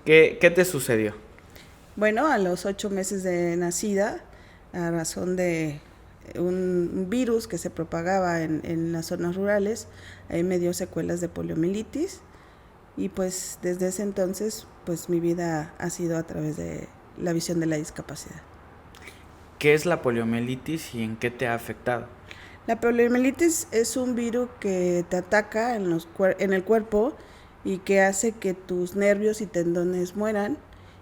¿Qué te sucedió? Bueno, a los 8 meses de nacida, a razón de un virus que se propagaba en las zonas rurales, ahí me dio secuelas de poliomielitis y pues desde ese entonces pues mi vida ha sido a través de la visión de la discapacidad. ¿Qué es la poliomielitis y en qué te ha afectado? La poliomielitis es un virus que te ataca en el cuerpo y que hace que tus nervios y tendones mueran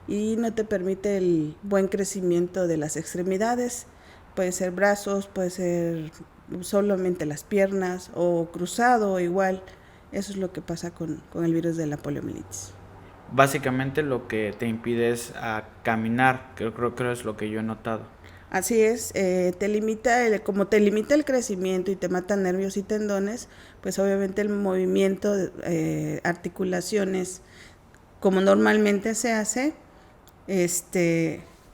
y no te permite el buen crecimiento de las extremidades. Puede ser brazos, puede ser solamente las piernas o cruzado igual. Eso es lo que pasa con el virus de la poliomielitis. Básicamente lo que te impide es a caminar, creo es lo que yo he notado. Así es, como te limita el crecimiento y te mata nervios y tendones, pues obviamente el movimiento, articulaciones, como normalmente se hace,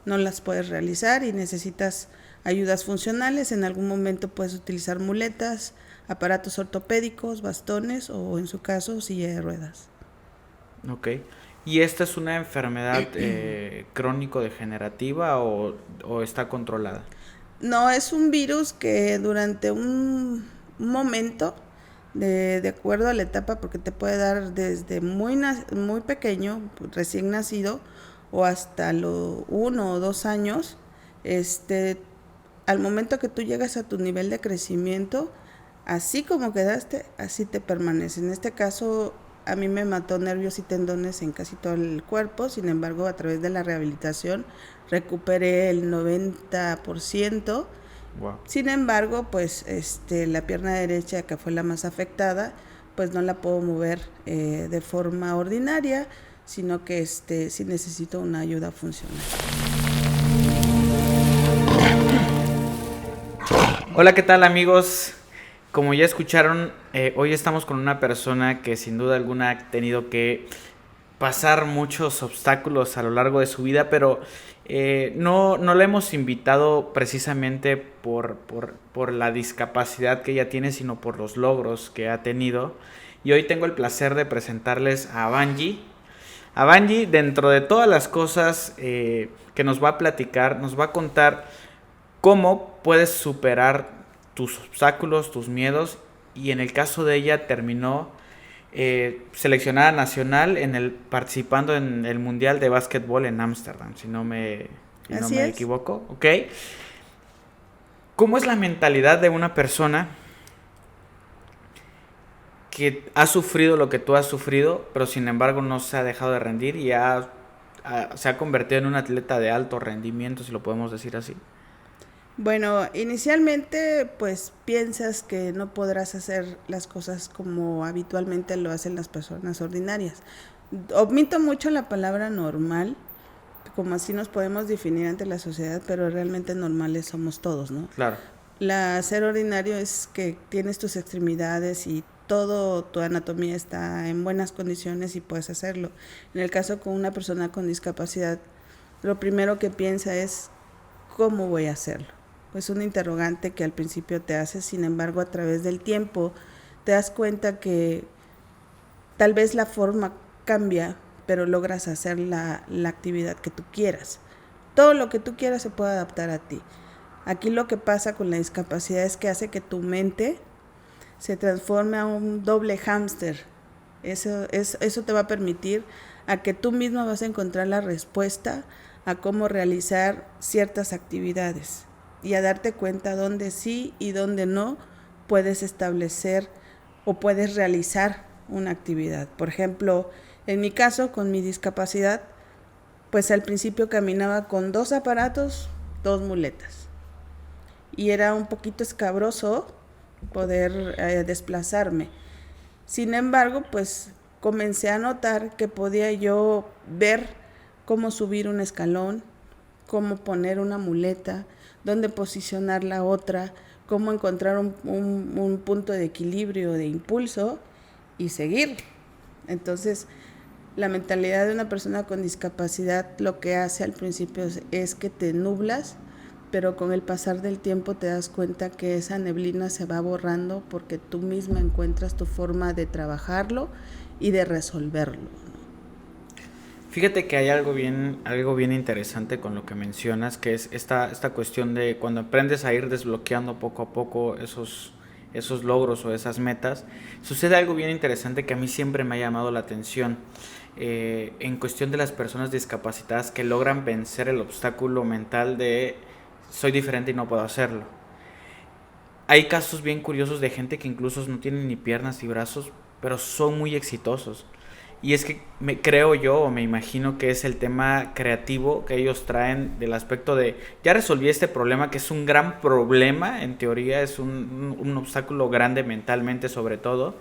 no las puedes realizar y necesitas ayudas funcionales. En algún momento puedes utilizar muletas, aparatos ortopédicos, bastones o en su caso silla de ruedas. Ok. ¿Y esta es una enfermedad crónico-degenerativa o está controlada? No, es un virus que durante un momento, de acuerdo a la etapa, porque te puede dar desde muy pequeño, recién nacido, o hasta los 1 o 2 años, al momento que tú llegas a tu nivel de crecimiento, así como quedaste, así te permanece. En este caso, a mí me mató nervios y tendones en casi todo el cuerpo, sin embargo, a través de la rehabilitación recuperé el 90%. Wow. Sin embargo, pues la pierna derecha, que fue la más afectada, pues no la puedo mover de forma ordinaria, sino que sí necesito una ayuda funcional. Hola, ¿qué tal amigos? Como ya escucharon, hoy estamos con una persona que sin duda alguna ha tenido que pasar muchos obstáculos a lo largo de su vida, pero no la hemos invitado precisamente por la discapacidad que ella tiene, sino por los logros que ha tenido. Y hoy tengo el placer de presentarles a Banji. A Banji, dentro de todas las cosas que nos va a platicar, nos va a contar cómo puedes superar tus obstáculos, tus miedos, y en el caso de ella terminó seleccionada nacional participando en el Mundial de Básquetbol en Ámsterdam, si no Así me es. equivoco, ¿ok? ¿Cómo es la mentalidad de una persona que ha sufrido lo que tú has sufrido, pero sin embargo no se ha dejado de rendir y se ha convertido en un atleta de alto rendimiento, si lo podemos decir así? Bueno, inicialmente pues piensas que no podrás hacer las cosas como habitualmente lo hacen las personas ordinarias. Omito mucho la palabra normal, como así nos podemos definir ante la sociedad, pero realmente normales somos todos, ¿no? Claro. Ser ordinario es que tienes tus extremidades y todo tu anatomía está en buenas condiciones y puedes hacerlo. En el caso con una persona con discapacidad, lo primero que piensa es ¿cómo voy a hacerlo? Pues un interrogante que al principio te hace, sin embargo, a través del tiempo te das cuenta que tal vez la forma cambia, pero logras hacer la actividad que tú quieras. Todo lo que tú quieras se puede adaptar a ti. Aquí lo que pasa con la discapacidad es que hace que tu mente se transforme a un doble hámster. Eso te va a permitir a que tú misma vas a encontrar la respuesta a cómo realizar ciertas actividades y a darte cuenta dónde sí y dónde no puedes establecer o puedes realizar una actividad. Por ejemplo, en mi caso, con mi discapacidad, pues al principio caminaba con 2 aparatos, 2 muletas. Y era un poquito escabroso poder desplazarme. Sin embargo, pues comencé a notar que podía yo ver cómo subir un escalón, cómo poner una muleta, dónde posicionar la otra, cómo encontrar un punto de equilibrio, de impulso y seguir. Entonces, la mentalidad de una persona con discapacidad lo que hace al principio es que te nublas, pero con el pasar del tiempo te das cuenta que esa neblina se va borrando porque tú misma encuentras tu forma de trabajarlo y de resolverlo. Fíjate que hay algo bien interesante con lo que mencionas, que es esta cuestión de cuando aprendes a ir desbloqueando poco a poco esos logros o esas metas, sucede algo bien interesante que a mí siempre me ha llamado la atención. En cuestión de las personas discapacitadas que logran vencer el obstáculo mental de soy diferente y no puedo hacerlo. Hay casos bien curiosos de gente que incluso no tienen ni piernas ni brazos, pero son muy exitosos. Y es que me creo yo o me imagino que es el tema creativo que ellos traen del aspecto de ya resolví este problema que es un gran problema, en teoría es un obstáculo grande mentalmente sobre todo,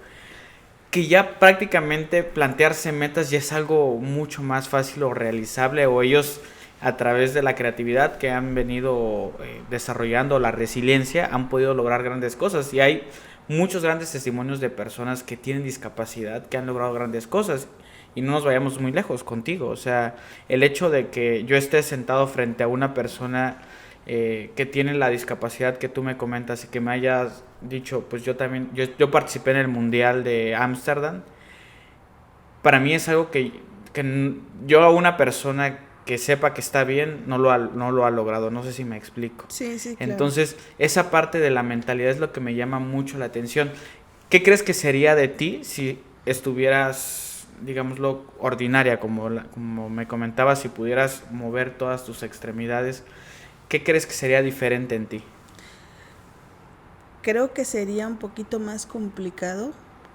que ya prácticamente plantearse metas ya es algo mucho más fácil o realizable, o ellos a través de la creatividad que han venido desarrollando, la resiliencia, han podido lograr grandes cosas. Y hay muchos grandes testimonios de personas que tienen discapacidad que han logrado grandes cosas. Y no nos vayamos muy lejos contigo. O sea, el hecho de que yo esté sentado frente a una persona que tiene la discapacidad que tú me comentas y que me hayas dicho, pues yo también, yo participé en el Mundial de Ámsterdam, para mí es algo que yo a una persona que sepa que está bien no lo ha logrado, no sé si me explico. Sí, sí, claro. Entonces, esa parte de la mentalidad es lo que me llama mucho la atención. ¿Qué crees que sería de ti si estuvieras, digámoslo, ordinaria, como me comentabas, si pudieras mover todas tus extremidades? ¿Qué crees que sería diferente en ti? Creo que sería un poquito más complicado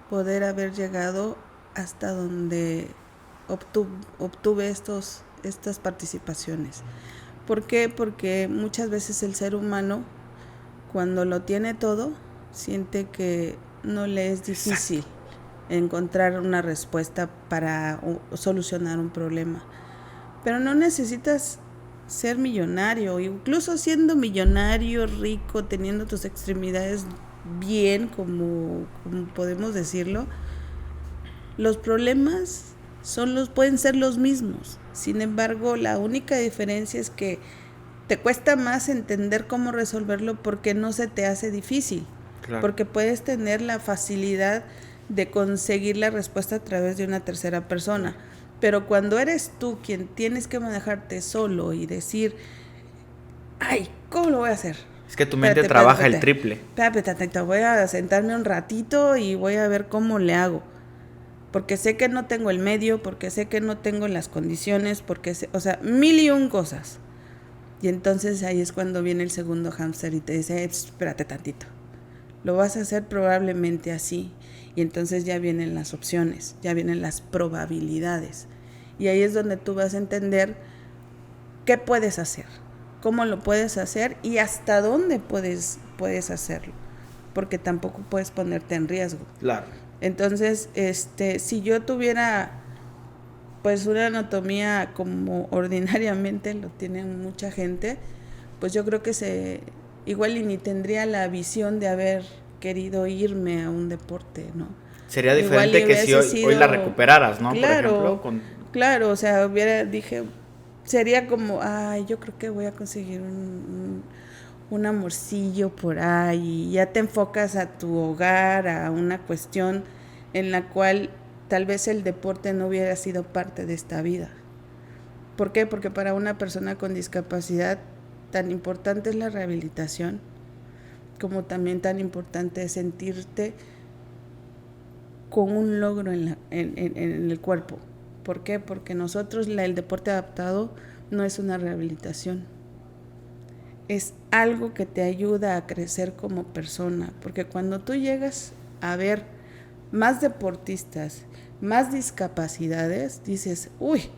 poder haber llegado hasta donde obtuve estas participaciones. ¿Por qué? Porque muchas veces el ser humano, cuando lo tiene todo, siente que no le es difícil Exacto. encontrar una respuesta para solucionar un problema. Pero no necesitas ser millonario, incluso siendo millonario, rico, teniendo tus extremidades bien, como podemos decirlo, los problemas pueden ser los mismos. Sin embargo, la única diferencia es que te cuesta más entender cómo resolverlo porque no se te hace difícil. Claro. Porque puedes tener la facilidad de conseguir la respuesta a través de una tercera persona. Pero cuando eres tú quien tienes que manejarte solo y decir, ay, ¿cómo lo voy a hacer? Es que tu mente trabaja el triple. Espérate, voy a sentarme un ratito y voy a ver cómo le hago. Porque sé que no tengo el medio, porque sé que no tengo las condiciones, porque sé, o sea, mil y un cosas. Y entonces ahí es cuando viene el segundo hámster y te dice, espérate tantito. Lo vas a hacer probablemente así. Y entonces ya vienen las opciones, ya vienen las probabilidades. Y ahí es donde tú vas a entender qué puedes hacer, cómo lo puedes hacer y hasta dónde puedes hacerlo. Porque tampoco puedes ponerte en riesgo. Claro. Entonces, si yo tuviera pues una anatomía como ordinariamente lo tiene mucha gente, pues yo creo que igual y ni tendría la visión de haber querido irme a un deporte, ¿no? Sería diferente que si hoy la recuperaras, ¿no? Claro, por ejemplo, claro, o sea, sería como, ay, yo creo que voy a conseguir un amorcillo por ahí, y ya te enfocas a tu hogar, a una cuestión en la cual tal vez el deporte no hubiera sido parte de esta vida. ¿Por qué? Porque para una persona con discapacidad tan importante es la rehabilitación, como también tan importante es sentirte con un logro en el cuerpo. ¿Por qué? Porque nosotros el deporte adaptado no es una rehabilitación. Es algo que te ayuda a crecer como persona, porque cuando tú llegas a ver más deportistas, más discapacidades, dices, uy,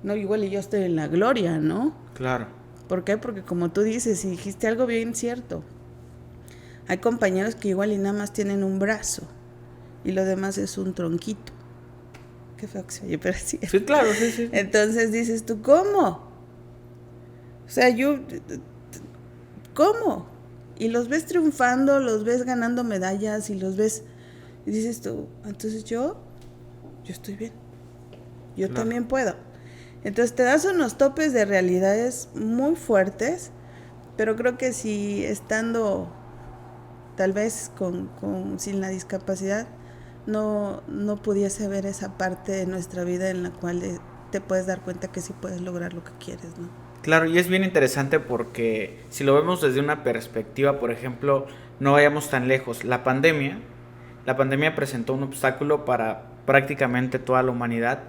no, igual y yo estoy en la gloria, ¿no? Claro. ¿Por qué? Porque como tú dices, y dijiste algo bien cierto, hay compañeros que igual y nada más tienen un brazo y lo demás es un tronquito. Qué feo que se oye, pero sí. Sí, claro, sí. Entonces dices tú, ¿cómo? O sea, ¿cómo? Y los ves triunfando, los ves ganando medallas y los ves, y dices tú, entonces yo estoy bien, yo claro. También puedo. Entonces te das unos topes de realidades muy fuertes, pero creo que si estando tal vez sin la discapacidad, no pudiese ver esa parte de nuestra vida en la cual te puedes dar cuenta que sí puedes lograr lo que quieres, ¿no? Claro, y es bien interesante porque si lo vemos desde una perspectiva, por ejemplo, no vayamos tan lejos. La pandemia presentó un obstáculo para prácticamente toda la humanidad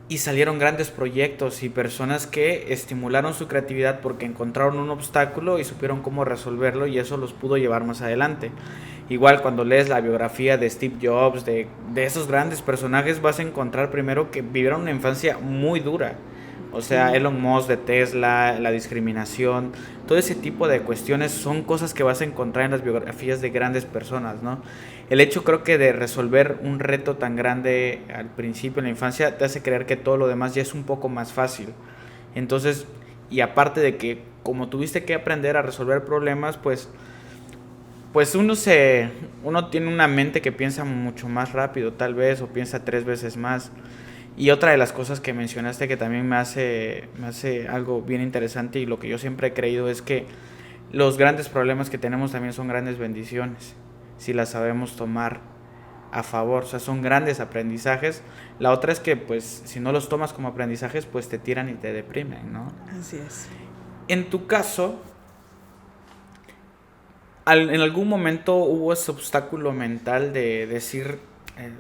y salieron grandes proyectos y personas que estimularon su creatividad porque encontraron un obstáculo y supieron cómo resolverlo y eso los pudo llevar más adelante. Igual cuando lees la biografía de Steve Jobs, de esos grandes personajes, vas a encontrar primero que vivieron una infancia muy dura. O sea, Sí. Elon Musk de Tesla, la discriminación, todo ese tipo de cuestiones son cosas que vas a encontrar en las biografías de grandes personas, ¿no? El hecho creo que de resolver un reto tan grande al principio en la infancia te hace creer que todo lo demás ya es un poco más fácil. Entonces, y aparte de que como tuviste que aprender a resolver problemas, pues uno tiene una mente que piensa mucho más rápido tal vez o piensa 3 veces más. Y otra de las cosas que mencionaste que también me hace algo bien interesante y lo que yo siempre he creído es que los grandes problemas que tenemos también son grandes bendiciones, si las sabemos tomar a favor, o sea, son grandes aprendizajes. La otra es que pues si no los tomas como aprendizajes pues te tiran y te deprimen, ¿no? Así es. En tu caso, en algún momento hubo ese obstáculo mental de decir, eh,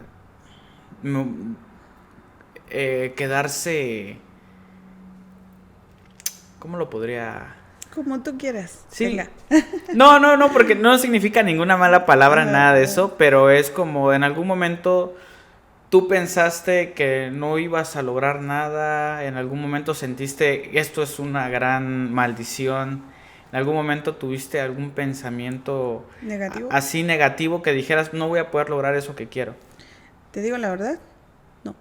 no, quedarse, ¿cómo lo podría? Como tú quieras. Sí. Venga. No, porque no significa ninguna mala palabra, nada de eso, pero es como en algún momento tú pensaste que no ibas a lograr nada, en algún momento sentiste esto es una gran maldición, en algún momento tuviste algún pensamiento ¿Negativo? así negativo que dijeras no voy a poder lograr eso que quiero. ¿Te digo la verdad? No.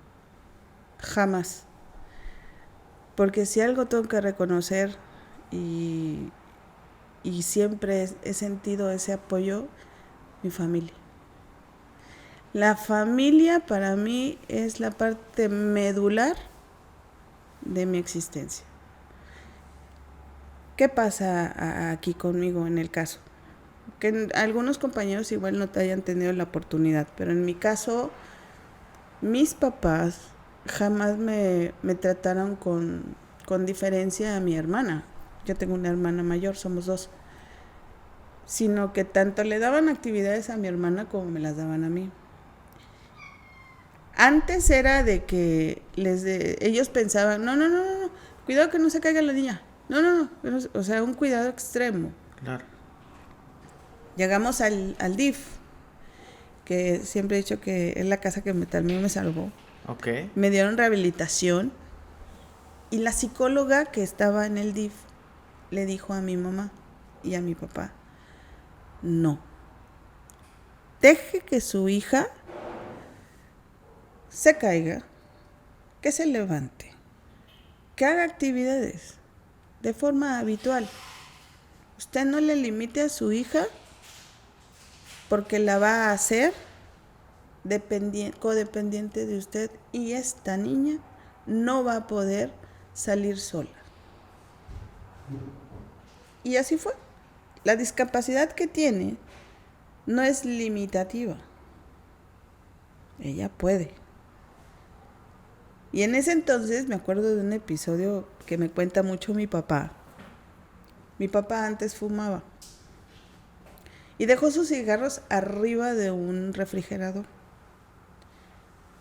Jamás. Porque si algo tengo que reconocer y, y siempre he sentido ese apoyo, mi familia. La familia para mí es la parte medular de mi existencia. ¿Qué pasa aquí conmigo en el caso? Que algunos compañeros igual no te hayan tenido la oportunidad, pero en mi caso, mis papás jamás me trataron con diferencia a mi hermana. Yo tengo una hermana mayor, somos dos. Sino que tanto le daban actividades a mi hermana como me las daban a mí. Antes era de que ellos pensaban, no, cuidado que no se caiga la niña. No, o sea, un cuidado extremo. Claro. Llegamos al DIF, que siempre he dicho que es la casa que también me salvó. Ok. Me dieron rehabilitación y la psicóloga que estaba en el DIF le dijo a mi mamá y a mi papá, no, deje que su hija se caiga, que se levante, que haga actividades de forma habitual. Usted no le limite a su hija porque la va a hacer codependiente de usted y esta niña no va a poder salir sola. Y así fue. La discapacidad que tiene no es limitativa. Ella puede. Y en ese entonces me acuerdo de un episodio que me cuenta mucho mi papá. Mi papá antes fumaba y dejó sus cigarros arriba de un refrigerador.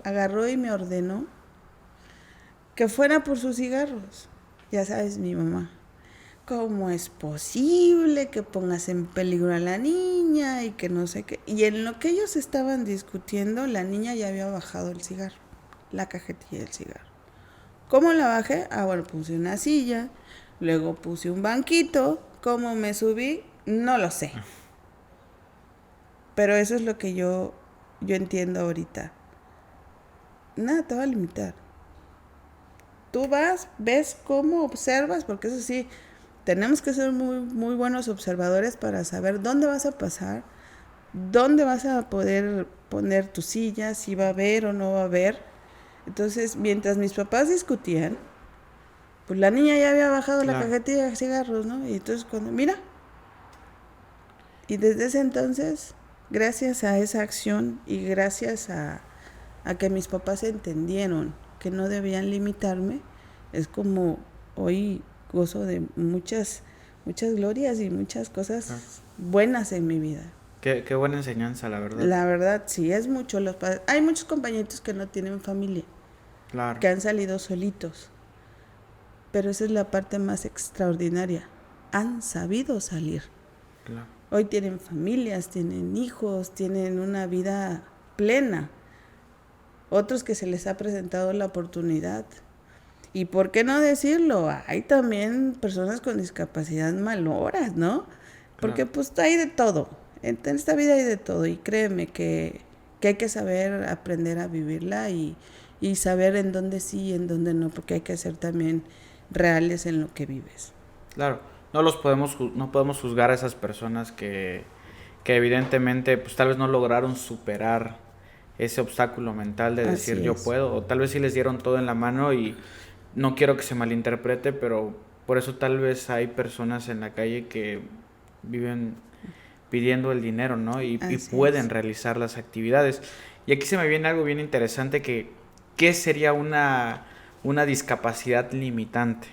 Agarró y me ordenó que fuera por sus cigarros. Ya sabes, mi mamá, ¿cómo es posible que pongas en peligro a la niña y que no sé qué? Y en lo que ellos estaban discutiendo, la niña ya había bajado el cigarro, la cajetilla del cigarro. ¿Cómo la bajé? Bueno, puse una silla, luego puse un banquito. ¿Cómo me subí? No lo sé. Pero eso es lo que yo entiendo ahorita. Nada te va a limitar. Tú vas, ves cómo observas, porque eso sí, tenemos que ser muy, muy buenos observadores para saber dónde vas a pasar, dónde vas a poder poner tu silla, si va a haber o no va a haber. Entonces, mientras mis papás discutían, pues la niña ya había bajado la cajetilla de cigarros, ¿no? Y entonces cuando, mira, y desde ese entonces gracias a esa acción y gracias a que mis papás entendieron que no debían limitarme, es como hoy gozo de muchas glorias y muchas cosas buenas en mi vida. Qué buena enseñanza, la verdad. La verdad, sí, es mucho. Hay muchos compañeritos que no tienen familia, Claro. que han salido solitos, pero esa es la parte más extraordinaria. Han sabido salir. Claro. Hoy tienen familias, tienen hijos, tienen una vida plena. Otros que se les ha presentado la oportunidad. Y por qué no decirlo, hay también personas con discapacidad maloras, ¿no? Porque Claro. pues hay de todo. En esta vida hay de todo. Y créeme que hay que saber aprender a vivirla y saber en dónde sí y en dónde no, porque hay que ser también reales en lo que vives. Claro. No podemos juzgar a esas personas que evidentemente pues tal vez no lograron superar ese obstáculo mental de decir Así yo es. puedo, o tal vez sí les dieron todo en la mano y no quiero que se malinterprete, pero por eso tal vez hay personas en la calle que viven pidiendo el dinero, ¿no? Y Así pueden es. realizar las actividades. Y aquí se me viene algo bien interesante que, ¿qué sería una discapacidad limitante?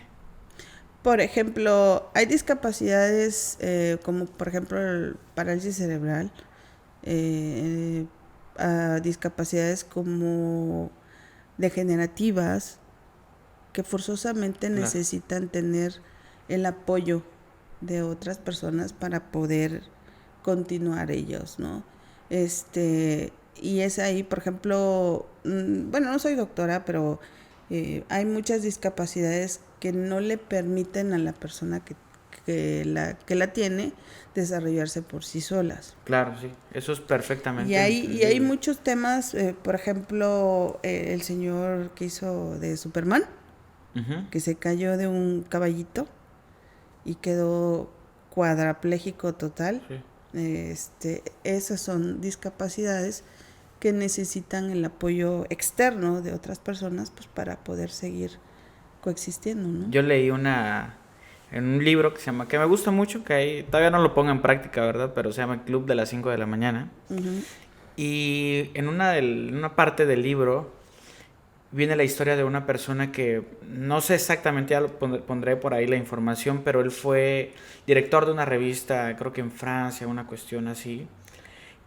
Por ejemplo, hay discapacidades como por ejemplo el parálisis cerebral, a discapacidades como degenerativas que forzosamente Claro. necesitan tener el apoyo de otras personas para poder continuar ellos, ¿no? Y es ahí, por ejemplo, bueno, no soy doctora, pero hay muchas discapacidades que no le permiten a la persona que la tiene desarrollarse por sí solas. Claro, sí, eso es Y perfectamente hay entendible. muchos temas, por ejemplo, el señor que hizo de Superman, Ujú. que se cayó de un caballito y quedó cuadrapléjico total. Sí. Esas son discapacidades que necesitan el apoyo externo de otras personas pues para poder seguir coexistiendo, ¿no? Yo leí en un libro que se llama, que me gusta mucho, que ahí todavía no lo pongo en práctica, ¿verdad? Pero se llama Club de las 5 de la mañana. Uh-huh. Y en una parte del libro viene la historia de una persona que no sé exactamente, ya lo pondré por ahí la información, pero él fue director de una revista, creo que en Francia, una cuestión así,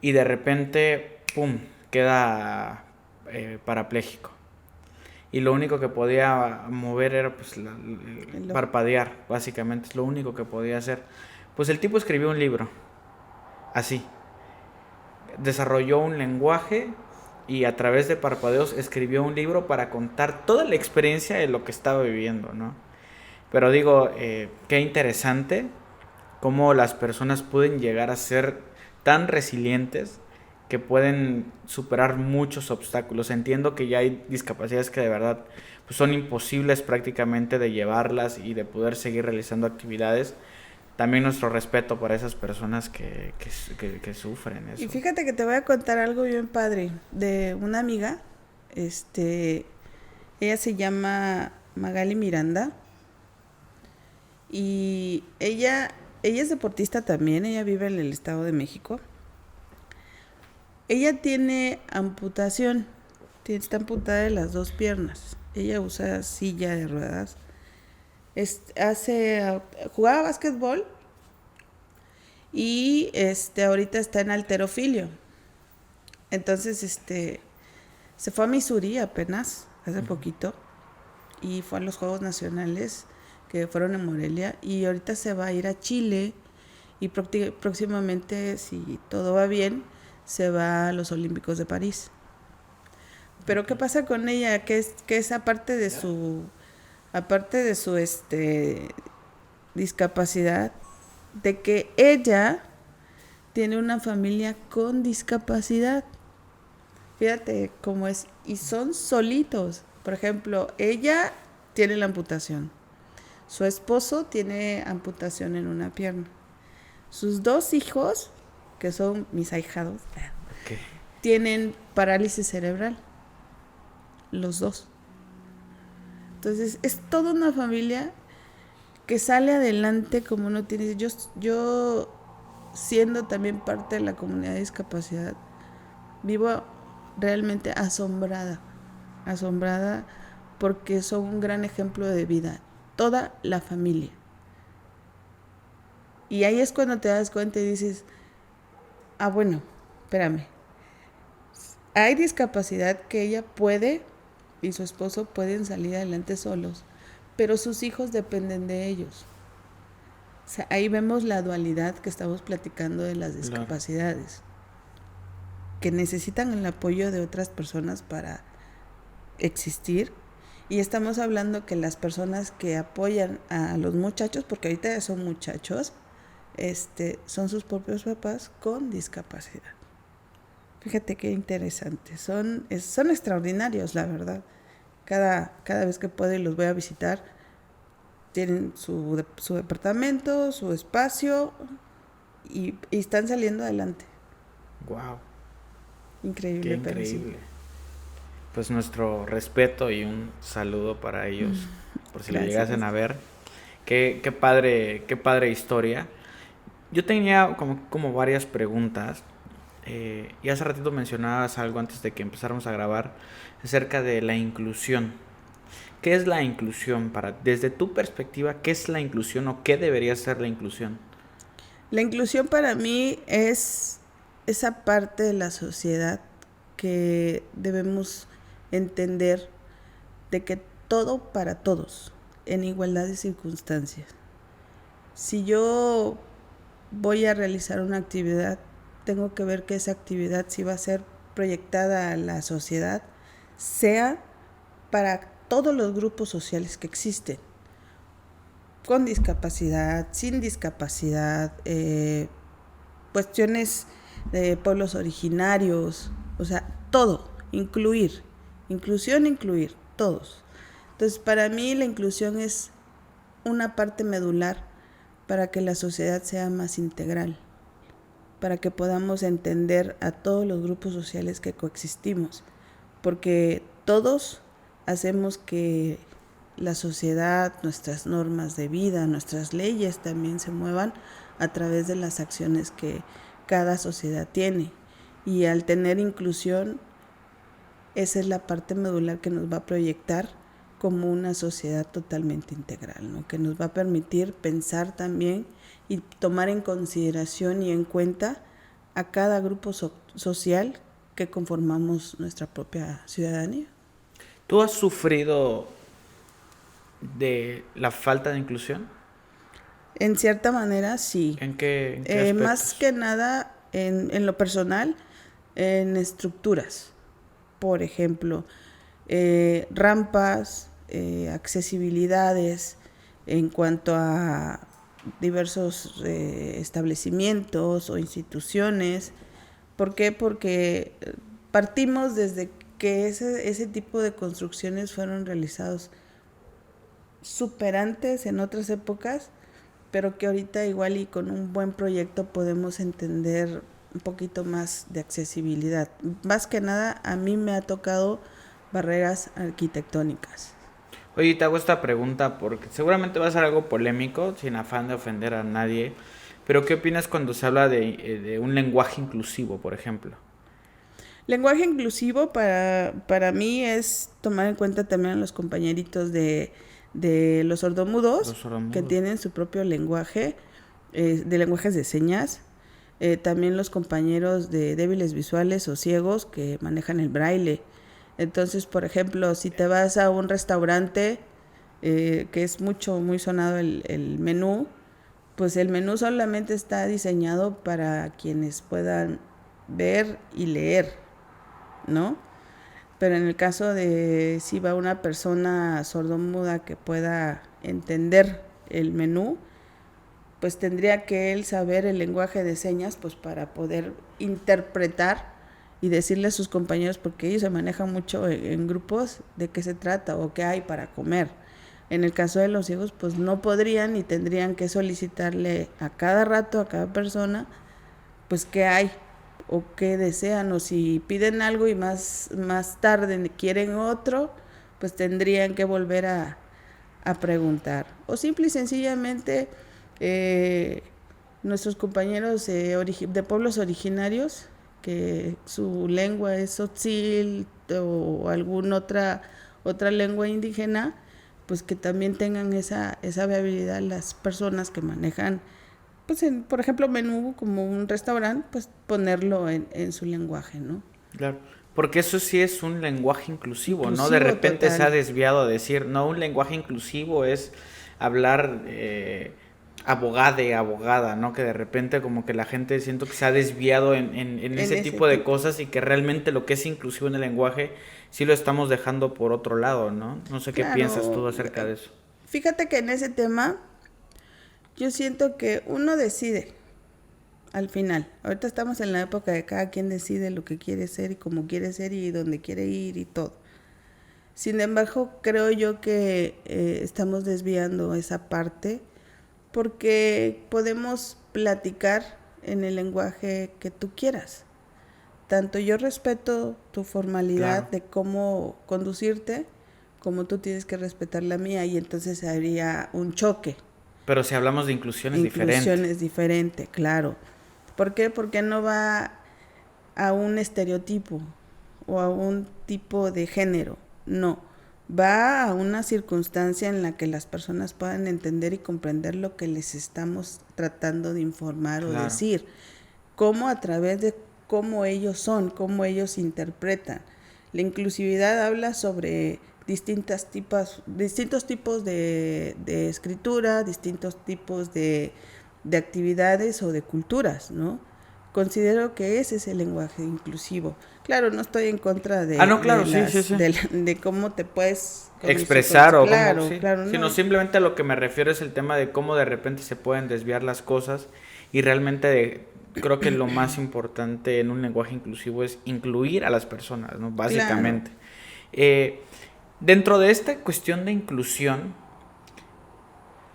y de repente, ¡pum!, queda parapléjico. Y lo único que podía mover era pues El ojo. parpadear, básicamente, es lo único que podía hacer. Pues el tipo escribió un libro, así, desarrolló un lenguaje y a través de parpadeos escribió un libro para contar toda la experiencia de lo que estaba viviendo, ¿no? Pero digo, qué interesante cómo las personas pueden llegar a ser tan resilientes que pueden superar muchos obstáculos. Entiendo que ya hay discapacidades que de verdad pues, son imposibles prácticamente de llevarlas y de poder seguir realizando actividades. También nuestro respeto para esas personas que sufren Y eso. fíjate que te voy a contar algo bien padre de una amiga. Ella se llama Magali Miranda y ella es deportista también, ella vive en el Estado de México. Ella tiene amputación, está amputada de las dos piernas. Ella usa silla de ruedas. Jugaba básquetbol y ahorita está en halterofilia. Entonces, se fue a Missouri apenas, hace poquito, y fue a los Juegos Nacionales que fueron en Morelia, y ahorita se va a ir a Chile y próximamente, si todo va bien, se va a los Olímpicos de París. Pero ¿qué pasa con ella? Que es aparte de su discapacidad, de que ella tiene una familia con discapacidad. Fíjate cómo es. Y son solitos. Por ejemplo, ella tiene la amputación. Su esposo tiene amputación en una pierna. Sus dos hijos, que son mis ahijados, Okay. tienen parálisis cerebral. Los dos. Entonces, es toda una familia que sale adelante como no tienes. Yo siendo también parte de la comunidad de discapacidad, vivo realmente asombrada porque son un gran ejemplo de vida, toda la familia. Y ahí es cuando te das cuenta y dices, bueno, espérame, hay discapacidad que ella puede y su esposo pueden salir adelante solos, pero sus hijos dependen de ellos. O sea, ahí vemos la dualidad que estamos platicando de las discapacidades, que necesitan el apoyo de otras personas para existir. Y estamos hablando que las personas que apoyan a los muchachos, porque ahorita ya son muchachos, son sus propios papás con discapacidad. Fíjate qué interesante. Son extraordinarios, la verdad. Cada vez que puedo y los voy a visitar, tienen su departamento, su espacio y están saliendo adelante. Wow. Increíble. Qué increíble. Pues nuestro respeto y un saludo para ellos, por si lo llegasen a ver. Qué padre historia. Yo tenía como varias preguntas. Y hace ratito mencionabas algo antes de que empezáramos a grabar acerca de la inclusión. ¿Qué es la inclusión? Desde tu perspectiva, ¿qué es la inclusión o qué debería ser la inclusión? La inclusión para mí es esa parte de la sociedad que debemos entender de que todo para todos, en igualdad de circunstancias. Si yo voy a realizar una actividad, tengo que ver que esa actividad, si va a ser proyectada a la sociedad, sea para todos los grupos sociales que existen, con discapacidad, sin discapacidad, cuestiones de pueblos originarios, o sea, todo, incluir, todos. Entonces, para mí la inclusión es una parte medular para que la sociedad sea más integral, para que podamos entender a todos los grupos sociales que coexistimos, porque todos hacemos que la sociedad, nuestras normas de vida, nuestras leyes también se muevan a través de las acciones que cada sociedad tiene. Y al tener inclusión, esa es la parte medular que nos va a proyectar como una sociedad totalmente integral, ¿no? Que nos va a permitir pensar también y tomar en consideración y en cuenta a cada grupo social que conformamos nuestra propia ciudadanía. ¿Tú has sufrido de la falta de inclusión? En cierta manera, sí. ¿En qué aspectos? Más que nada, en lo personal, en estructuras. Por ejemplo, rampas, accesibilidades en cuanto a diversos establecimientos o instituciones. ¿Por qué? Porque partimos desde que ese tipo de construcciones fueron realizados súper antes en otras épocas, pero que ahorita igual y con un buen proyecto podemos entender un poquito más de accesibilidad. Más que nada, a mí me ha tocado barreras arquitectónicas. Oye, te hago esta pregunta porque seguramente va a ser algo polémico, sin afán de ofender a nadie, pero ¿qué opinas cuando se habla de un lenguaje inclusivo, por ejemplo? Lenguaje inclusivo para mí es tomar en cuenta también a los compañeritos de los sordomudos, que tienen su propio lenguaje, de lenguajes de señas. También los compañeros de débiles visuales o ciegos que manejan el braille. Entonces, por ejemplo, si te vas a un restaurante, que es muy sonado el menú, pues el menú solamente está diseñado para quienes puedan ver y leer, ¿no? Pero en el caso de si va una persona sordomuda que pueda entender el menú, pues tendría que él saber el lenguaje de señas, pues para poder interpretar y decirle a sus compañeros, porque ellos se manejan mucho en grupos, de qué se trata o qué hay para comer. En el caso de los ciegos, pues no podrían y tendrían que solicitarle a cada rato, a cada persona, pues qué hay o qué desean, o si piden algo y más tarde quieren otro, pues tendrían que volver a preguntar. O simple y sencillamente nuestros compañeros de pueblos originarios, que su lengua es tzotzil o alguna otra lengua indígena, pues que también tengan esa habilidad las personas que manejan, pues por ejemplo, menú como un restaurante, pues ponerlo en su lenguaje, ¿no? Claro, porque eso sí es un lenguaje inclusivo, ¿no? De Inclusivo repente se ha total. desviado a decir, no, un lenguaje inclusivo es hablar abogade, abogada, ¿no? Que de repente como que la gente siento que se ha desviado en En ese ese tipo de tipo. cosas y que realmente lo que es inclusivo en el lenguaje sí lo estamos dejando por otro lado, ¿no? No sé qué piensas tú Claro, acerca de eso. fíjate que en ese tema yo siento que uno decide al final. Ahorita estamos en la época de cada quien decide lo que quiere ser y cómo quiere ser y dónde quiere ir y todo. Sin embargo, creo yo que estamos desviando esa parte porque podemos platicar en el lenguaje que tú quieras. Tanto yo respeto tu formalidad Claro. de cómo conducirte, como tú tienes que respetar la mía y entonces habría un choque. Pero si hablamos de inclusión es Inclusión diferente. es diferente, claro. ¿Por qué? Porque no va a un estereotipo o a un tipo de género, no. Va a una circunstancia en la que las personas puedan entender y comprender lo que les estamos tratando de informar o Claro. decir, cómo a través de cómo ellos son, cómo ellos interpretan. La inclusividad habla sobre distintos tipos de escritura, distintos tipos de actividades o de culturas, ¿no? Considero que ese es el lenguaje inclusivo. Claro, no estoy en contra Ah, no, claro, sí, sí, sí. de cómo te puedes Expresar o cómo, claro, sí. claro, Sino no. simplemente a lo que me refiero es el tema de cómo de repente se pueden desviar las cosas y realmente creo que lo más importante en un lenguaje inclusivo es incluir a las personas, ¿no? Claro. Básicamente. Eh, Dentro de esta cuestión de inclusión,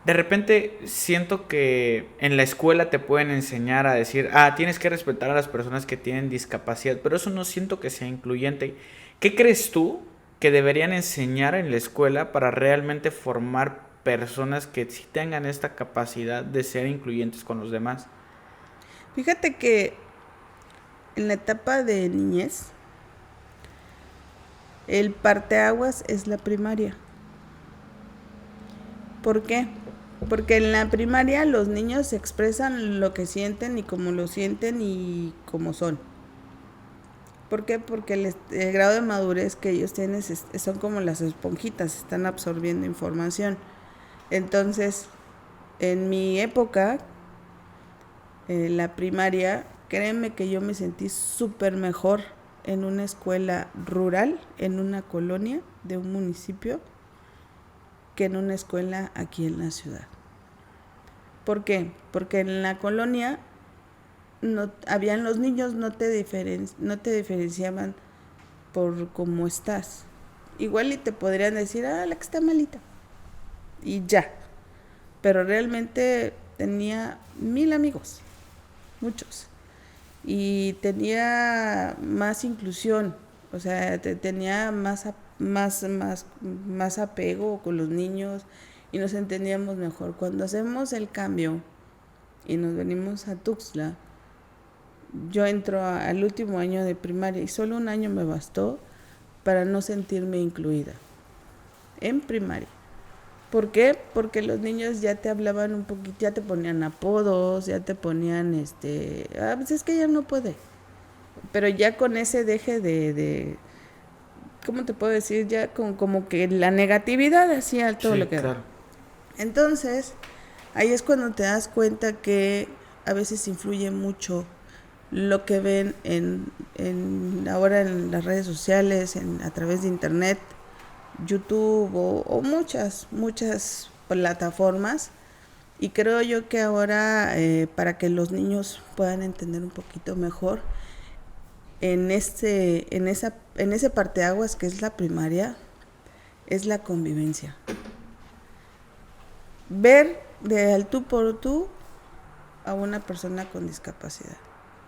de repente siento que en la escuela te pueden enseñar a decir, ah, tienes que respetar a las personas que tienen discapacidad, pero eso no siento que sea incluyente. ¿Qué crees tú que deberían enseñar en la escuela para realmente formar personas que sí tengan esta capacidad de ser incluyentes con los demás? Fíjate que en la etapa de niñez, el parteaguas es la primaria. ¿Por qué? Porque en la primaria los niños expresan lo que sienten y cómo lo sienten y cómo son. ¿Por qué? Porque el grado de madurez que ellos tienen son como las esponjitas, están absorbiendo información. Entonces, en mi época, la primaria, créeme que yo me sentí súper mejor en una escuela rural, en una colonia de un municipio, que en una escuela aquí en la ciudad. ¿Por qué? Porque en la colonia no habían los niños, no te diferenciaban por cómo estás. Igual y te podrían decir, ah, la que está malita. Y ya. Pero realmente tenía 1000 amigos, muchos. Y tenía más inclusión, o sea, tenía más apego con los niños y nos entendíamos mejor. Cuando hacemos el cambio y nos venimos a Tuxtla, yo entro al último año de primaria y solo un año me bastó para no sentirme incluida en primaria. ¿Por qué? Porque los niños ya te hablaban un poquito, ya te ponían apodos, ya te ponían pues es que ella no puede. Pero ya con ese deje de ¿cómo te puedo decir? Ya como que la negatividad hacía todo Sí, lo que da. claro. Entonces, ahí es cuando te das cuenta que a veces influye mucho lo que ven ahora en las redes sociales, a través de internet, YouTube o muchas plataformas. Y creo yo que ahora, para que los niños puedan entender un poquito mejor, en ese parteaguas que es la primaria, es la convivencia. Ver de al tú por tú a una persona con discapacidad.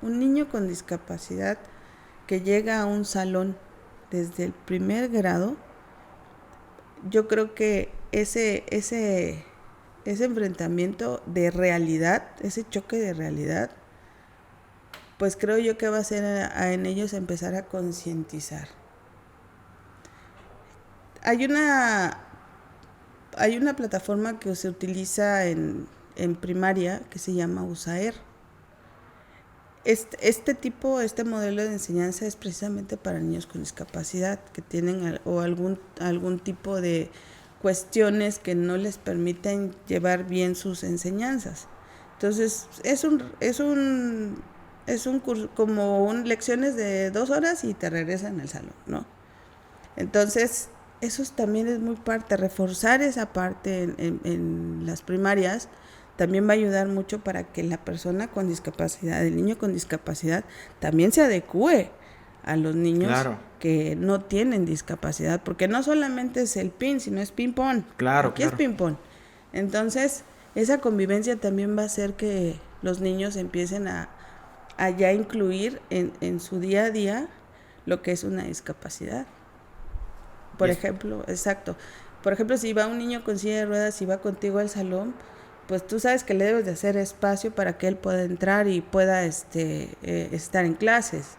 Un niño con discapacidad que llega a un salón desde el primer grado, yo creo que ese ese enfrentamiento de realidad, ese choque de realidad, pues creo yo que va a ser en ellos empezar a concientizar. Hay una plataforma que se utiliza en primaria que se llama USAER. Este modelo de enseñanza es precisamente para niños con discapacidad que tienen algún tipo de cuestiones que no les permiten llevar bien sus enseñanzas. Entonces, es un curso como lecciones de 2 horas y te regresan al salón, ¿no? Entonces, eso también es muy parte, reforzar esa parte en las primarias también va a ayudar mucho para que la persona con discapacidad, el niño con discapacidad, también se adecue a los niños claro. que no tienen discapacidad, porque no solamente es el PIN, sino es ping-pong. Claro, Aquí claro. es ping-pong. Entonces, esa convivencia también va a hacer que los niños empiecen a ya incluir en su día a día lo que es una discapacidad. Por ejemplo, exacto. Por ejemplo, si va un niño con silla de ruedas y va contigo al salón, pues tú sabes que le debes de hacer espacio para que él pueda entrar y pueda estar en clases.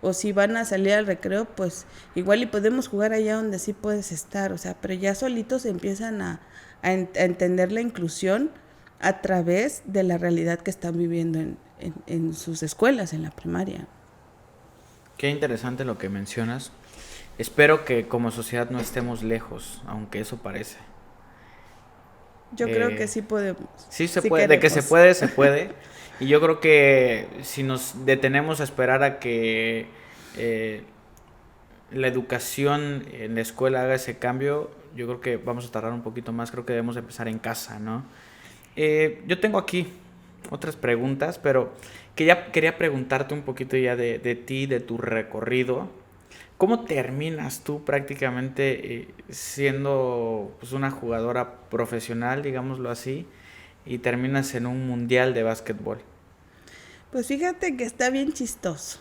O si van a salir al recreo, pues igual y podemos jugar allá donde sí puedes estar. O sea, pero ya solitos empiezan a entender la inclusión a través de la realidad que están viviendo en sus escuelas, en la primaria. Qué interesante lo que mencionas. Espero que como sociedad no estemos lejos, aunque eso parece. Yo creo que sí podemos. Sí se sí puede, queremos. de que se puede. Y yo creo que si nos detenemos a esperar a que la educación en la escuela haga ese cambio, yo creo que vamos a tardar un poquito más. Creo que debemos empezar en casa, ¿no? Yo tengo aquí otras preguntas, pero quería preguntarte un poquito ya de ti, de tu recorrido. ¿Cómo terminas tú prácticamente siendo pues, una jugadora profesional, digámoslo así, y terminas en un mundial de básquetbol? Pues fíjate que está bien chistoso,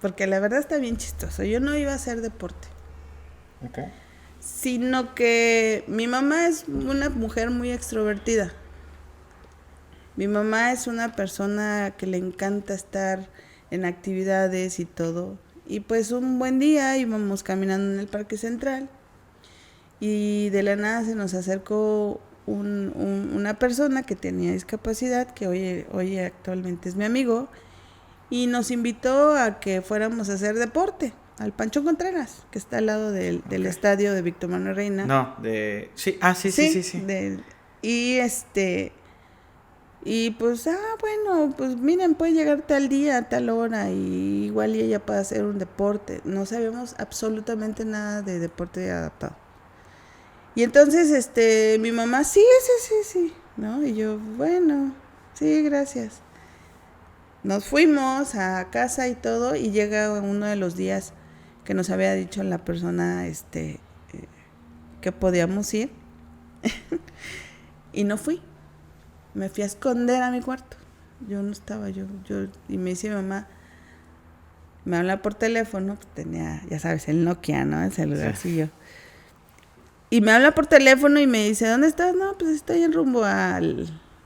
porque la verdad está bien chistoso. Yo no iba a hacer deporte, Okay. sino que mi mamá es una mujer muy extrovertida. Mi mamá es una persona que le encanta estar en actividades y todo. Y pues un buen día íbamos caminando en el Parque Central y de la nada se nos acercó una persona que tenía discapacidad, que hoy actualmente es mi amigo, y nos invitó a que fuéramos a hacer deporte al Panchón Contreras, que está al lado del estadio de Víctor Manuel Reina. No, sí, sí. Y pues, bueno, pues miren, puede llegar tal día, a tal hora, y igual y ella puede hacer un deporte. No sabíamos absolutamente nada de deporte adaptado. Y entonces, mi mamá, sí, ¿no? Y yo, bueno, sí, gracias. Nos fuimos a casa y todo, y llega uno de los días que nos había dicho la persona, que podíamos ir. Y no fui. Me fui a esconder a mi cuarto. Yo no estaba, y me dice mi mamá, me habla por teléfono, pues tenía, ya sabes, el Nokia, ¿no? El celularcillo. Sí. Y me habla por teléfono y me dice, ¿dónde estás? No, pues estoy en rumbo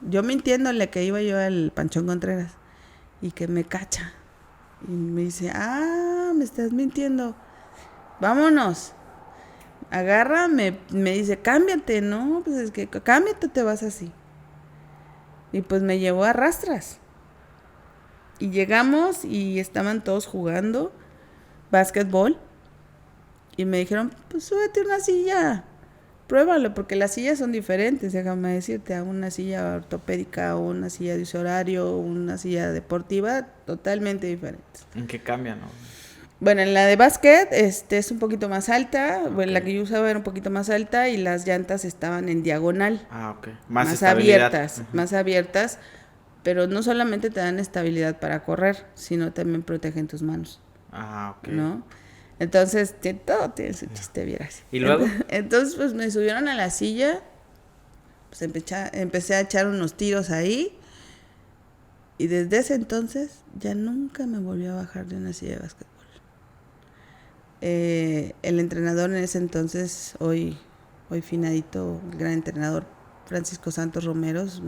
yo mintiéndole que iba yo al Panchón Contreras. Y que me cacha. Y me dice, me estás mintiendo. Vámonos. Agarra, me dice, cámbiate, ¿no? Pues es que cámbiate, te vas así. Y pues me llevó a rastras. Y llegamos y estaban todos jugando básquetbol. Y me dijeron, pues súbete a una silla. Pruébalo, porque las sillas son diferentes, déjame decirte, a una silla ortopédica o una silla de uso horario o una silla deportiva, totalmente diferentes. ¿En qué cambian? ¿No? Bueno, en la de básquet es un poquito más alta, okay. Bueno, la que yo usaba era un poquito más alta y las llantas estaban en diagonal. Ok. Más abiertas, más abiertas, pero no solamente te dan estabilidad para correr, sino también protegen tus manos. Ok. ¿No? Entonces, todo tiene su chiste, vieras. ¿Y luego? Entonces, pues me subieron a la silla, pues empecé a echar unos tiros ahí, y desde ese entonces ya nunca me volví a bajar de una silla de básquetbol. El entrenador en ese entonces, hoy finadito, el gran entrenador Francisco Santos Romeros,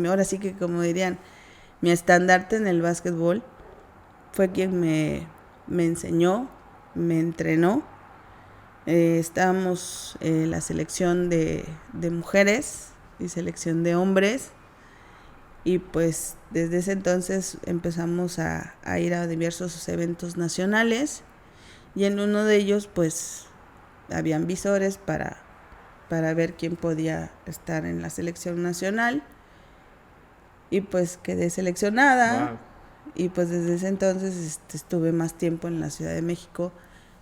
ahora sí que como dirían, mi estandarte en el básquetbol. Fue quien me enseñó, me entrenó. Estábamos en la selección de mujeres y selección de hombres. Y pues desde ese entonces empezamos a ir a diversos eventos nacionales. Y en uno de ellos pues habían visores para ver quién podía estar en la selección nacional. Y pues quedé seleccionada. Wow. Y pues desde ese entonces estuve más tiempo en la Ciudad de México,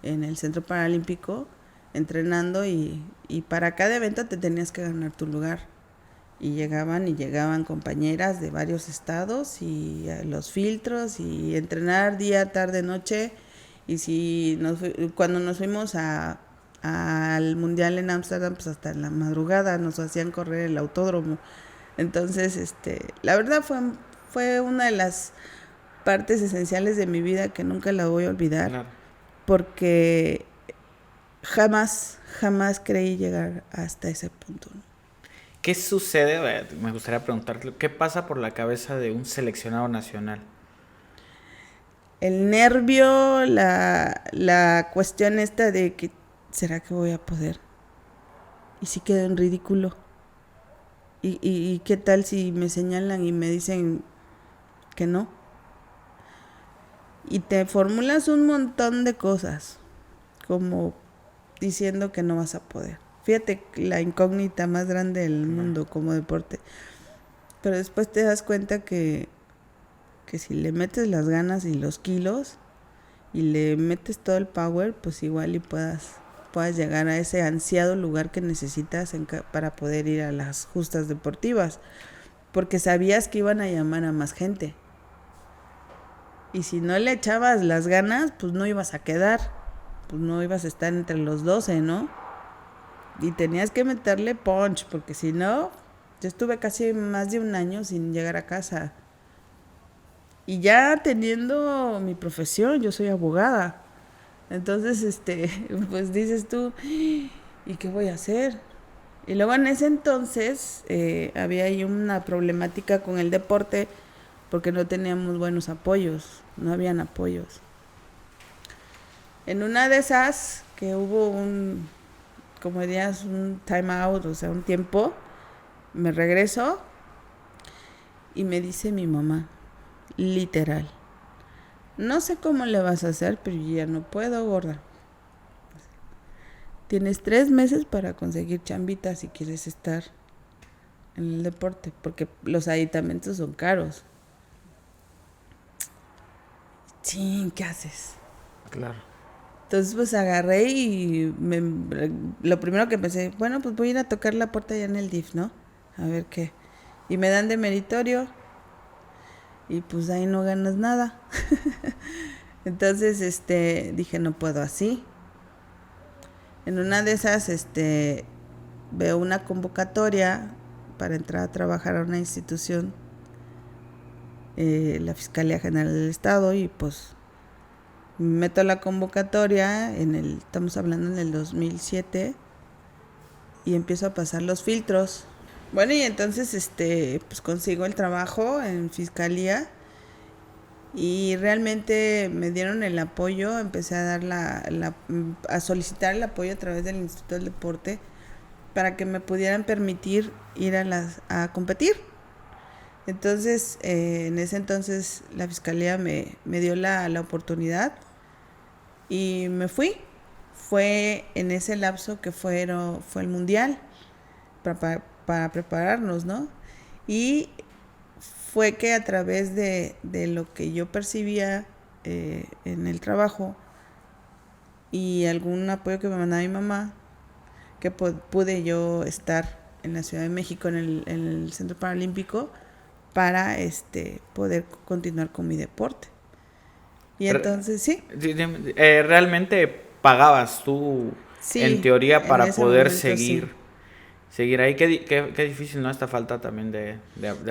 en el Centro Paralímpico, entrenando y para cada evento te tenías que ganar tu lugar. Y llegaban compañeras de varios estados y los filtros y entrenar día, tarde, noche. Y si cuando nos fuimos al Mundial en Ámsterdam, pues hasta en la madrugada nos hacían correr el autódromo. Entonces, la verdad fue una de las partes esenciales de mi vida que nunca la voy a olvidar, Claro. porque jamás creí llegar hasta ese punto. ¿Qué sucede? Me gustaría preguntarte, ¿qué pasa por la cabeza de un seleccionado nacional? El nervio, la cuestión esta de que, ¿será que voy a poder? ¿Y si quedo en ridículo? ¿Y qué tal si me señalan y me dicen que no? Y te formulas un montón de cosas, como diciendo que no vas a poder. Fíjate, la incógnita más grande del mundo como deporte. Pero después te das cuenta que si le metes las ganas y los kilos y le metes todo el power, pues igual y puedas llegar a ese ansiado lugar que necesitas para poder ir a las justas deportivas. Porque sabías que iban a llamar a más gente. Y si no le echabas las ganas, pues no ibas a quedar. Pues no ibas a estar entre los 12, ¿no? Y tenías que meterle punch, porque si no, yo estuve casi más de un año sin llegar a casa. Y ya teniendo mi profesión, yo soy abogada. Entonces, pues dices tú, ¿y qué voy a hacer? Y luego en ese entonces había ahí una problemática con el deporte porque no teníamos buenos apoyos, no habían apoyos. En una de esas, que hubo como dirías, un time out, o sea, un tiempo, me regreso y me dice mi mamá, literal, no sé cómo le vas a hacer, pero yo ya no puedo, gorda. Tienes 3 meses para conseguir chambita si quieres estar en el deporte, porque los aditamentos son caros. Sí, ¿qué haces? Claro. Entonces pues agarré y lo primero que pensé, bueno, pues voy a ir a tocar la puerta allá en el DIF, ¿no? A ver qué. Y me dan de meritorio y pues ahí no ganas nada. Entonces dije, no puedo así. En una de esas veo una convocatoria para entrar a trabajar a una institución, la Fiscalía General del Estado, y pues me meto a la convocatoria, estamos hablando en el 2007, y empiezo a pasar los filtros. Bueno, y entonces pues consigo el trabajo en Fiscalía y realmente me dieron el apoyo. Empecé a dar a solicitar el apoyo a través del Instituto del Deporte para que me pudieran permitir ir a competir. Entonces, en ese entonces la Fiscalía me dio la oportunidad y me fui. Fue en ese lapso que fue el Mundial para prepararnos, ¿no? Y fue que a través de lo que yo percibía en el trabajo y algún apoyo que me mandaba mi mamá, que pude yo estar en la Ciudad de México, en el Centro Paralímpico, para poder continuar con mi deporte. Y entonces sí. ¿Realmente pagabas tú, Sí, en teoría, para en ese poder momento, seguir? Sí. Seguir ahí, qué difícil, ¿no? Esta falta también de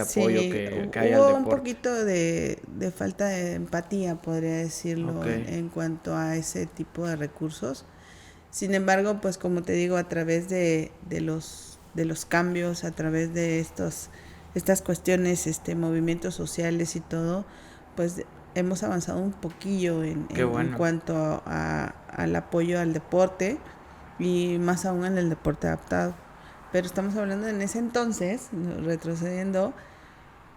apoyo Sí, que hay al hubo deporte. un poquito de falta de empatía, podría decirlo, Okay. en cuanto a ese tipo de recursos. Sin embargo, pues como te digo, a través de los de los cambios a través de estas cuestiones, movimientos sociales y todo, pues hemos avanzado un poquillo en cuanto al apoyo al deporte y más aún en el deporte adaptado. Pero estamos hablando en ese entonces, retrocediendo,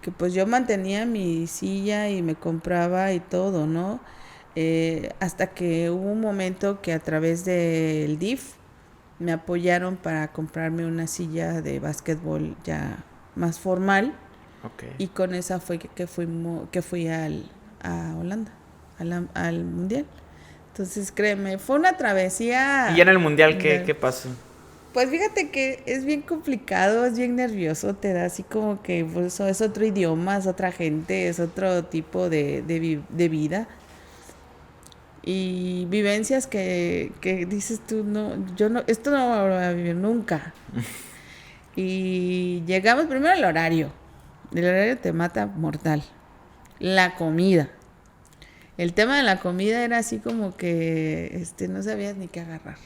que pues yo mantenía mi silla y me compraba y todo, ¿no? Hasta que hubo un momento que a través del DIF me apoyaron para comprarme una silla de básquetbol ya más formal. Okay. Y con esa fue que fui a Holanda, al Mundial. Entonces, créeme, fue una travesía. ¿Y ya en el Mundial qué pasó? Pues fíjate que es bien complicado, es bien nervioso, te da así como que pues, es otro idioma, es otra gente, es otro tipo de vida. Y vivencias que dices tú, no, esto no lo voy a vivir nunca. Y llegamos primero al horario. El horario te mata mortal. La comida. El tema de la comida era así como que no sabías ni qué agarrar.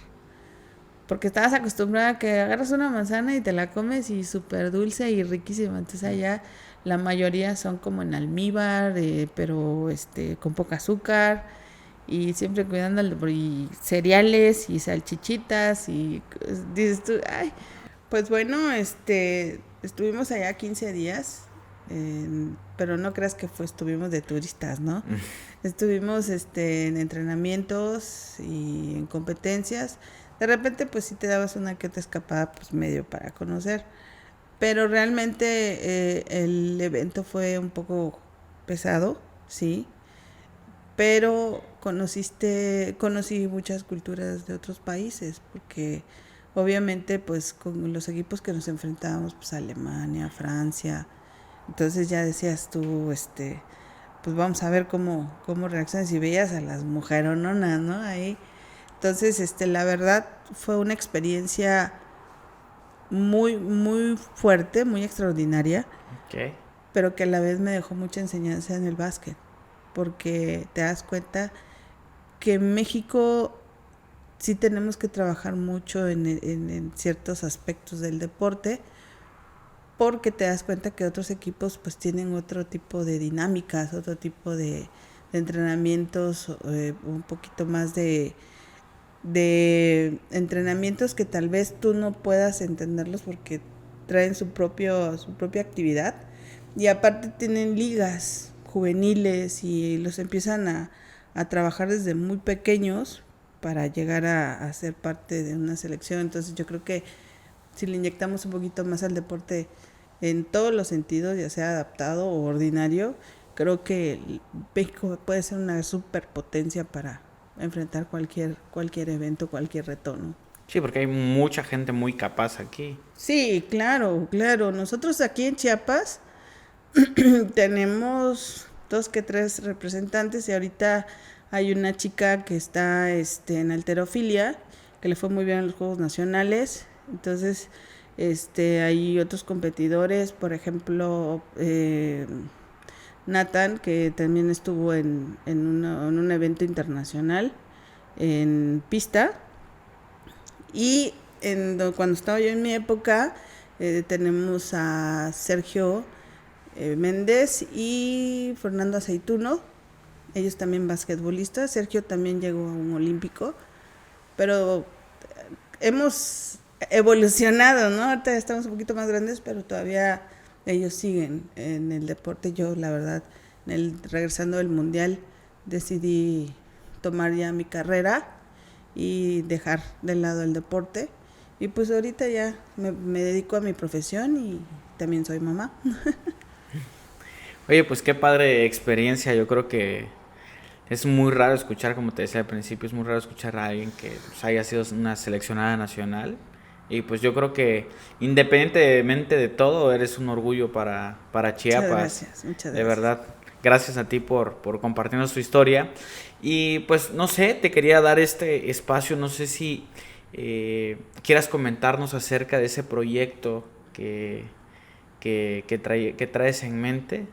Porque estabas acostumbrada a que agarras una manzana y te la comes y súper dulce y riquísima. Entonces allá la mayoría son como en almíbar, pero con poca azúcar y siempre cuidando y cereales y salchichitas y dices tú, ay, pues bueno, estuvimos allá 15 días, pero no creas que estuvimos de turistas, ¿no? Estuvimos en entrenamientos y en competencias. De repente pues sí te dabas una que otra escapada pues medio para conocer, pero realmente el evento fue un poco pesado, sí, pero conocí muchas culturas de otros países, porque obviamente pues con los equipos que nos enfrentábamos, pues Alemania, Francia, entonces ya decías tú, pues vamos a ver cómo reaccionas, y veías a las mujerononas, ¿no? Ahí. Entonces, la verdad fue una experiencia muy, muy fuerte, muy extraordinaria, Okay. pero que a la vez me dejó mucha enseñanza en el básquet, porque te das cuenta que en México sí tenemos que trabajar mucho en ciertos aspectos del deporte, porque te das cuenta que otros equipos pues tienen otro tipo de dinámicas, otro tipo de entrenamientos, un poquito más de entrenamientos que tal vez tú no puedas entenderlos porque traen su propia actividad, y aparte tienen ligas juveniles y los empiezan a trabajar desde muy pequeños para llegar a ser parte de una selección. Entonces yo creo que si le inyectamos un poquito más al deporte en todos los sentidos, ya sea adaptado o ordinario, creo que México puede ser una superpotencia para enfrentar cualquier evento, cualquier reto, ¿no? Sí, porque hay mucha gente muy capaz aquí. Sí, claro. Nosotros aquí en Chiapas tenemos 2 que 3 representantes, y ahorita hay una chica que está en halterofilia, que le fue muy bien en los Juegos Nacionales. Entonces, hay otros competidores, por ejemplo, Nathan, que también estuvo en un evento internacional en pista. Y cuando estaba yo en mi época, tenemos a Sergio Méndez y Fernando Aceituno, ellos también basquetbolistas. Sergio también llegó a un olímpico, pero hemos evolucionado, ¿no? Ahorita estamos un poquito más grandes, pero todavía ellos siguen en el deporte. Yo, la verdad, regresando del Mundial, decidí tomar ya mi carrera y dejar de lado el deporte. Y pues ahorita ya me dedico a mi profesión y también soy mamá. Oye, pues qué padre experiencia. Yo creo que es muy raro escuchar, como te decía al principio, es muy raro escuchar a alguien que pues, haya sido una seleccionada nacional. Y pues yo creo que independientemente de todo, eres un orgullo para Chiapas. Muchas gracias. De verdad, gracias a ti por compartirnos tu historia. Y pues no sé, te quería dar este espacio, no sé si quieras comentarnos acerca de ese proyecto que traes en mente.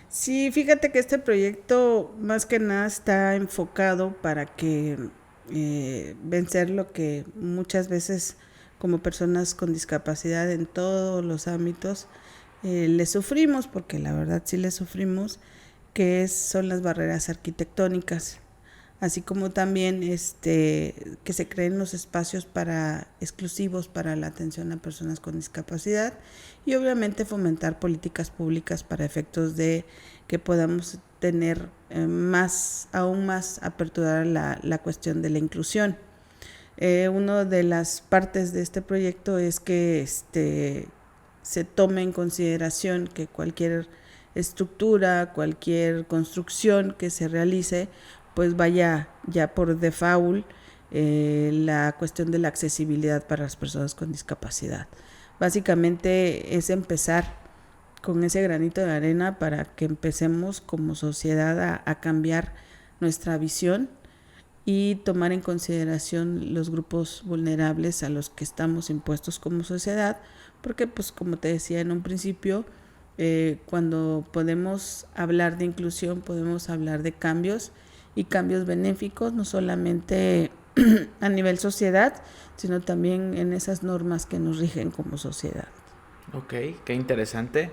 Sí, fíjate que este proyecto más que nada está enfocado para que vencer lo que muchas veces como personas con discapacidad en todos los ámbitos, le sufrimos, porque la verdad sí le sufrimos, son las barreras arquitectónicas, así como también que se creen los espacios exclusivos para la atención a personas con discapacidad, y obviamente fomentar políticas públicas para efectos de que podamos tener aún más apertura la cuestión de la inclusión. Una de las partes de este proyecto es que se tome en consideración que cualquier estructura, cualquier construcción que se realice, pues vaya ya por default la cuestión de la accesibilidad para las personas con discapacidad. Básicamente es empezar con ese granito de arena para que empecemos como sociedad a cambiar nuestra visión y tomar en consideración los grupos vulnerables a los que estamos impuestos como sociedad, porque pues como te decía en un principio, cuando podemos hablar de inclusión, podemos hablar de cambios, y cambios benéficos, no solamente a nivel sociedad, sino también en esas normas que nos rigen como sociedad. Ok, qué interesante.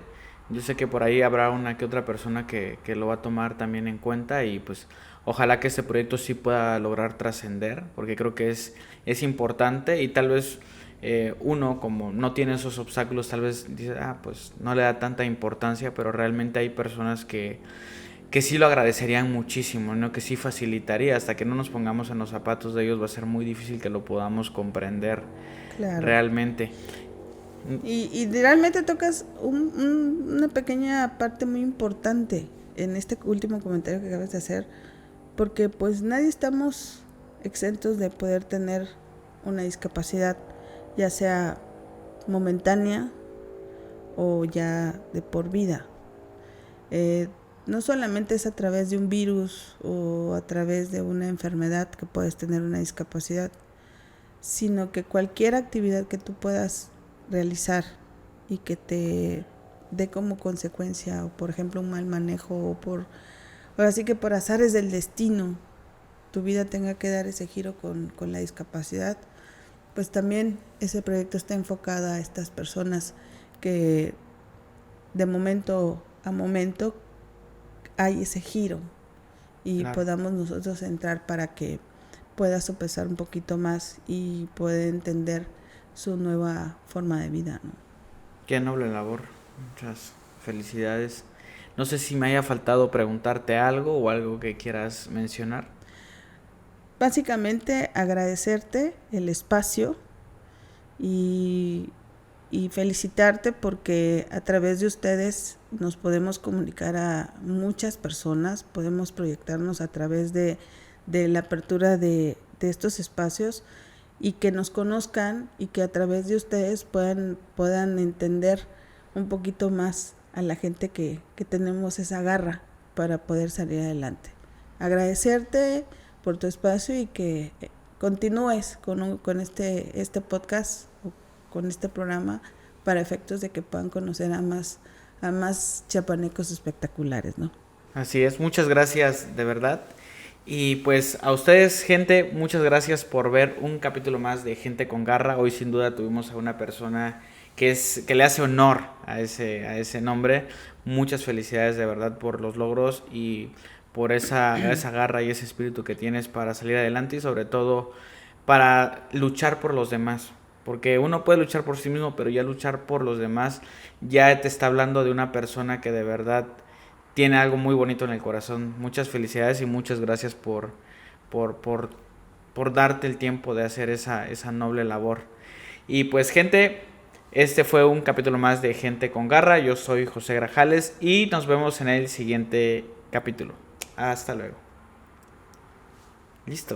Yo sé que por ahí habrá una que otra persona que lo va a tomar también en cuenta, y pues ojalá que este proyecto sí pueda lograr trascender, porque creo que es importante, y tal vez uno como no tiene esos obstáculos, tal vez dice, pues no le da tanta importancia, pero realmente hay personas que sí lo agradecerían muchísimo, ¿no? Que sí facilitaría, hasta que no nos pongamos en los zapatos de ellos va a ser muy difícil que lo podamos comprender. Claro. Realmente. Y realmente tocas una pequeña parte muy importante en este último comentario que acabas de hacer, porque pues nadie estamos exentos de poder tener una discapacidad, ya sea momentánea o ya de por vida. No solamente es a través de un virus o a través de una enfermedad que puedes tener una discapacidad, sino que cualquier actividad que tú puedas realizar y que te dé como consecuencia, o por ejemplo un mal manejo, ahora sí que por azares del destino tu vida tenga que dar ese giro con la discapacidad, pues también ese proyecto está enfocado a estas personas que de momento a momento hay ese giro y claro, podamos nosotros entrar para que pueda sopesar un poquito más y pueda entender su nueva forma de vida, ¿no? Qué noble labor, muchas felicidades. No sé si me haya faltado preguntarte algo o algo que quieras mencionar. Básicamente agradecerte el espacio y felicitarte, porque a través de ustedes nos podemos comunicar a muchas personas, podemos proyectarnos a través de la apertura de estos espacios, y que nos conozcan, y que a través de ustedes puedan entender un poquito más a la gente que tenemos esa garra para poder salir adelante. Agradecerte por tu espacio y que continúes con este podcast, con este programa, para efectos de que puedan conocer a más chiapanecos espectaculares, ¿no? Así es, muchas gracias de verdad. Y pues a ustedes, gente, muchas gracias por ver un capítulo más de Gente con Garra. Hoy sin duda tuvimos a una persona que le hace honor a ese nombre. Muchas felicidades de verdad por los logros y por esa garra y ese espíritu que tienes para salir adelante, y sobre todo para luchar por los demás. Porque uno puede luchar por sí mismo, pero ya luchar por los demás ya te está hablando de una persona que de verdad tiene algo muy bonito en el corazón. Muchas felicidades y muchas gracias por darte el tiempo de hacer esa noble labor. Y pues, gente, este fue un capítulo más de Gente con Garra. Yo soy José Grajales y nos vemos en el siguiente capítulo. Hasta luego. Listo.